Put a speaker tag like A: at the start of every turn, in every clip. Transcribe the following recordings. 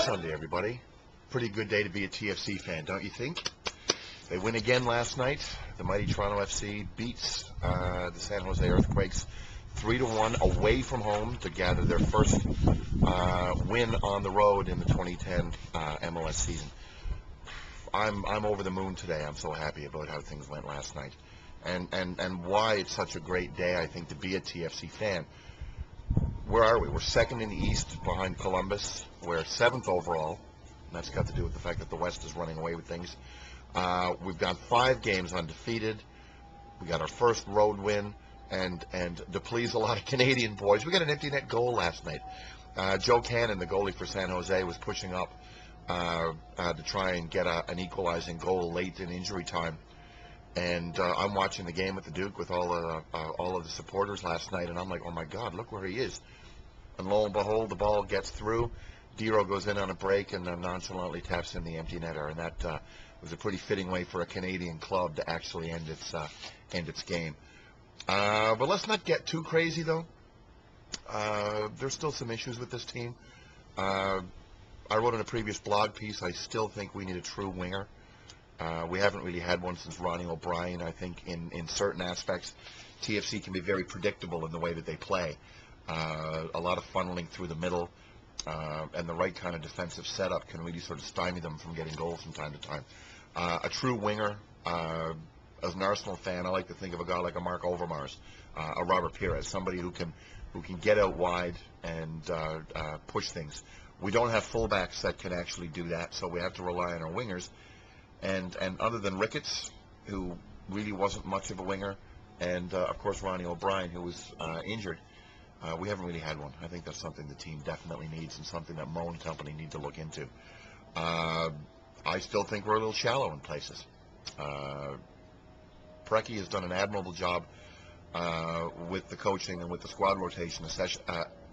A: Sunday, everybody. Pretty good day to be a TFC fan, don't you think? They win again last night. The mighty Toronto FC beats the San Jose Earthquakes 3-1 away from home to gather their first win on the road in the 2010 MLS season. I'm over the moon today. I'm so happy about how things went last night, and why it's such a great day, I think, to be a TFC fan. Where are we? We're second in the East behind Columbus. We're 7th overall, and that's got to do with the fact that the West is running away with things. We've got 5 games undefeated. We got our first road win, and to please a lot of Canadian boys, we got an empty net goal last night. Joe Cannon, the goalie for San Jose, was pushing up to try and get an equalizing goal late in injury time. And I'm watching the game at the Duke with all of the supporters last night, and I'm like, oh my God, look where he is. And lo and behold, the ball gets through. DeRo goes in on a break and nonchalantly taps in the empty netter, and that was a pretty fitting way for a Canadian club to actually end its game. But let's not get too crazy, though. There's still some issues with this team. I wrote in a previous blog piece, I still think we need a true winger. We haven't really had one since Ronnie O'Brien. I think in certain aspects, TFC can be very predictable in the way that they play. A lot of funneling through the middle, and the right kind of defensive setup can really sort of stymie them from getting goals from time to time. A true winger, as an Arsenal fan, I like to think of a guy like a Mark Overmars, a Robert Pires, somebody who can get out wide and push things. We don't have fullbacks that can actually do that, so we have to rely on our wingers. And other than Ricketts, who really wasn't much of a winger, and of course Ronnie O'Brien, who was injured, we haven't really had one. I think that's something the team definitely needs, and something that Mo and company need to look into. I still think we're a little shallow in places. Preki has done an admirable job with the coaching and with the squad rotation,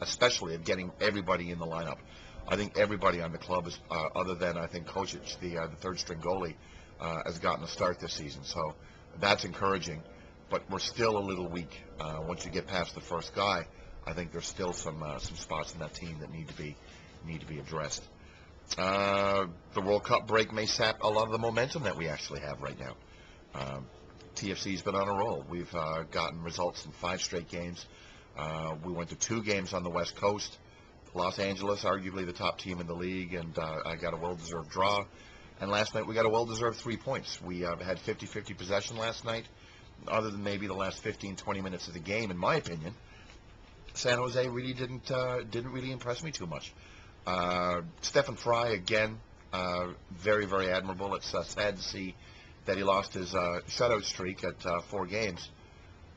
A: especially of getting everybody in the lineup. I think everybody on the club, is, other than I think Kocic, the third-string goalie, has gotten a start this season. So that's encouraging, but we're still a little weak. Once you get past the first guy, I think there's still some spots in that team that need to be addressed. The World Cup break may sap a lot of the momentum that we actually have right now. TFC's been on a roll. We've gotten results in 5 straight games. We went to 2 games on the West Coast. Los Angeles, arguably the top team in the league, and I got a well-deserved draw. And last night we got a well-deserved 3 points. We had 50-50 possession last night. Other than maybe the last 15-20 minutes of the game, in my opinion, San Jose really didn't really impress me too much. Stephen Fry, again, very, very admirable. It's sad to see that he lost his shutout streak at 4 games,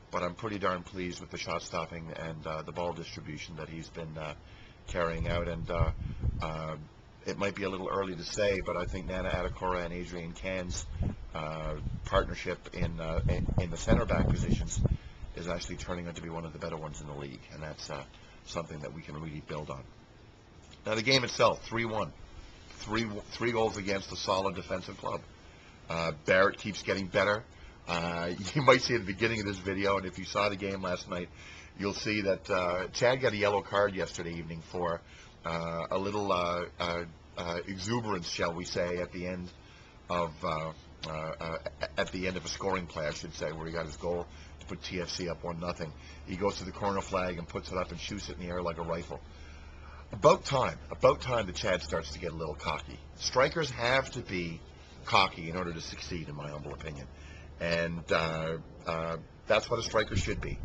A: but I'm pretty darn pleased with the shot stopping and the ball distribution that he's been carrying out. And it might be a little early to say, but I think Nana Adekora and Adrian Can's partnership in the center back positions is actually turning out to be one of the better ones in the league, and that's something that we can really build on. Now the game itself, 3-1, 3 goals against a solid defensive club. Barrett keeps getting better. You might see at the beginning of this video, and if you saw the game last night, you'll see that Chad got a yellow card yesterday evening for a little exuberance, shall we say, at the end of a scoring play, I should say, where he got his goal to put TFC up 1-0. He goes to the corner flag and puts it up and shoots it in the air like a rifle. About time that Chad starts to get a little cocky. Strikers have to be cocky in order to succeed, in my humble opinion, and that's what a striker should be.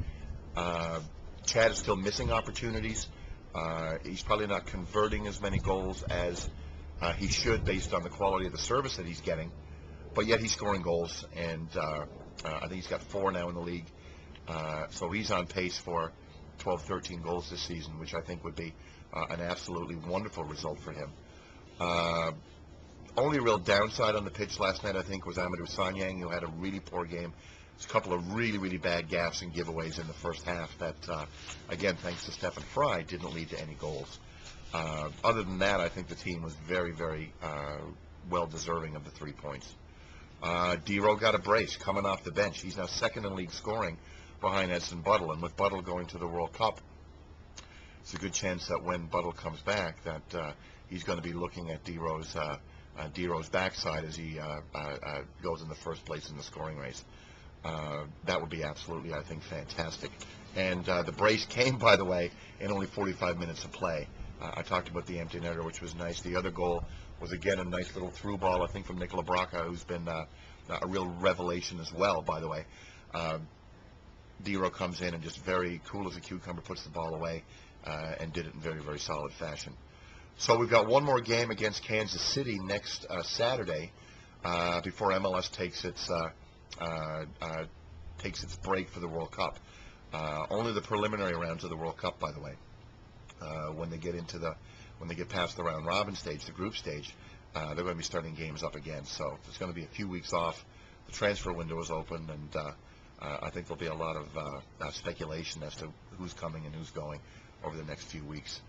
A: Chad is still missing opportunities. He's probably not converting as many goals as he should based on the quality of the service that he's getting, but yet he's scoring goals, and I think he's got 4 now in the league. So he's on pace for 12, 13 goals this season, which I think would be an absolutely wonderful result for him. Only real downside on the pitch last night, I think, was Amadou Sanyang, who had a really poor game. There's a couple of really, really bad gaffes and giveaways in the first half that, again, thanks to Stephen Fry, didn't lead to any goals. Other than that, I think the team was very, very well deserving of the 3 points. DeRo got a brace coming off the bench. He's now second in league scoring behind Edson Buttle, and with Buttle going to the World Cup, it's a good chance that when Buttle comes back, that he's going to be looking at DeRo's backside as he goes in the first place in the scoring race. That would be absolutely, I think, fantastic. And the brace came, by the way, in only 45 minutes of play. I talked about the empty netter, which was nice. The other goal was, again, a nice little through ball, I think, from Nicola Braca, who's been a real revelation as well, by the way. DeRo comes in and just very cool as a cucumber, puts the ball away, and did it in very, very solid fashion. So we've got one more game against Kansas City next Saturday before MLS takes its break for the World Cup. Only the preliminary rounds of the World Cup, by the way. When they get past the round robin stage, the group stage, they're going to be starting games up again. So it's going to be a few weeks off. The transfer window is open, and I think there'll be a lot of speculation as to who's coming and who's going over the next few weeks.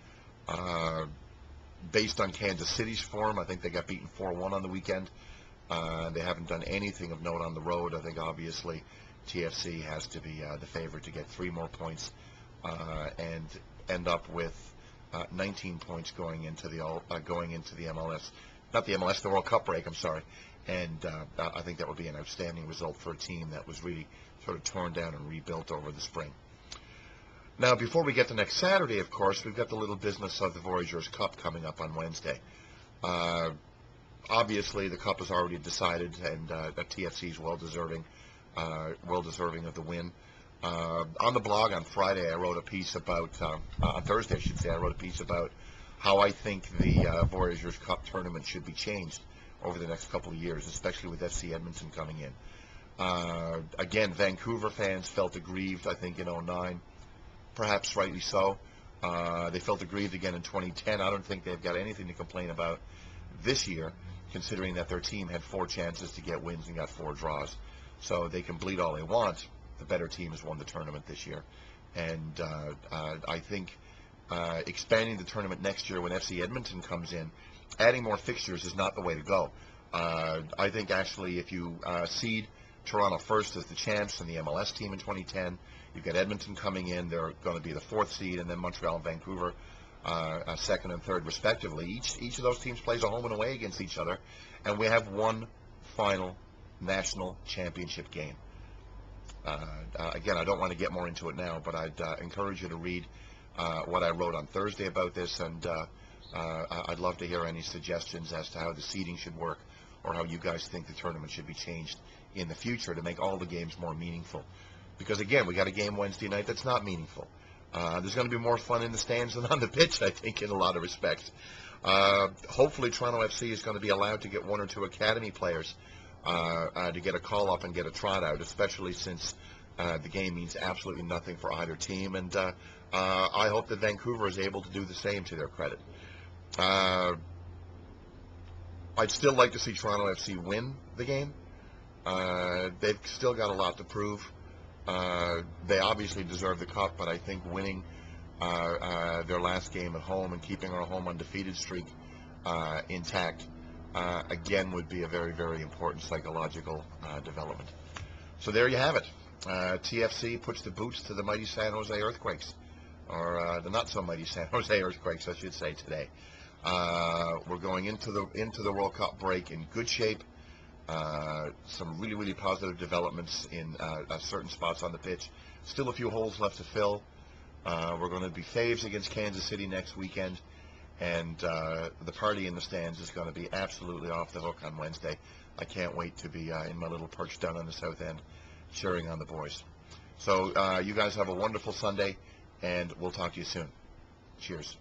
A: Based on Kansas City's form, I think they got beaten 4-1 on the weekend. They haven't done anything of note on the road. I think obviously TFC has to be the favorite to get 3 more points and end up with 19 points going into the MLS, not the MLS, the World Cup break. I'm sorry, and I think that would be an outstanding result for a team that was really sort of torn down and rebuilt over the spring. Now, before we get to next Saturday, of course, we've got the little business of the Voyageurs Cup coming up on Wednesday. Obviously, the Cup is already decided, and that TFC is well deserving of the win. On the blog on Friday, I wrote a piece about, on Thursday, I should say, I wrote a piece about how I think the Voyageurs Cup tournament should be changed over the next couple of years, especially with FC Edmonton coming in. Again, Vancouver fans felt aggrieved, I think, in 2009. Perhaps rightly so. They felt aggrieved again in 2010. I don't think they've got anything to complain about this year, considering that their team had 4 chances to get wins and got 4 draws. So they can bleed all they want. The better team has won the tournament this year. And I think expanding the tournament next year when FC Edmonton comes in, adding more fixtures is not the way to go. I think actually if you seed Toronto first as the champs and the MLS team in 2010, you've got Edmonton coming in. They're going to be the 4th seed, and then Montreal and Vancouver 2nd and 3rd respectively. Each of those teams plays a home and away against each other, and we have one final national championship game. Again, I don't want to get more into it now, but I'd encourage you to read what I wrote on Thursday about this, and I'd love to hear any suggestions as to how the seeding should work or how you guys think the tournament should be changed in the future to make all the games more meaningful. Because, again, we got a game Wednesday night that's not meaningful. There's going to be more fun in the stands than on the pitch, I think, in a lot of respects. Hopefully, Toronto FC is going to be allowed to get 1 or 2 academy players to get a call-up and get a trot-out, especially since the game means absolutely nothing for either team. And I hope that Vancouver is able to do the same to their credit. I'd still like to see Toronto FC win the game. They've still got a lot to prove. They obviously deserve the cup, but I think winning their last game at home and keeping our home undefeated streak intact, again, would be a very, very important psychological development. So there you have it. TFC puts the boots to the mighty San Jose Earthquakes, or the not-so-mighty San Jose Earthquakes, I should say, today. We're going into the World Cup break in good shape. Some really, really positive developments in certain spots on the pitch. Still a few holes left to fill. We're going to be faves against Kansas City next weekend, and the party in the stands is going to be absolutely off the hook on Wednesday. I can't wait to be in my little perch down on the south end cheering on the boys. So you guys have a wonderful Sunday, and we'll talk to you soon. Cheers.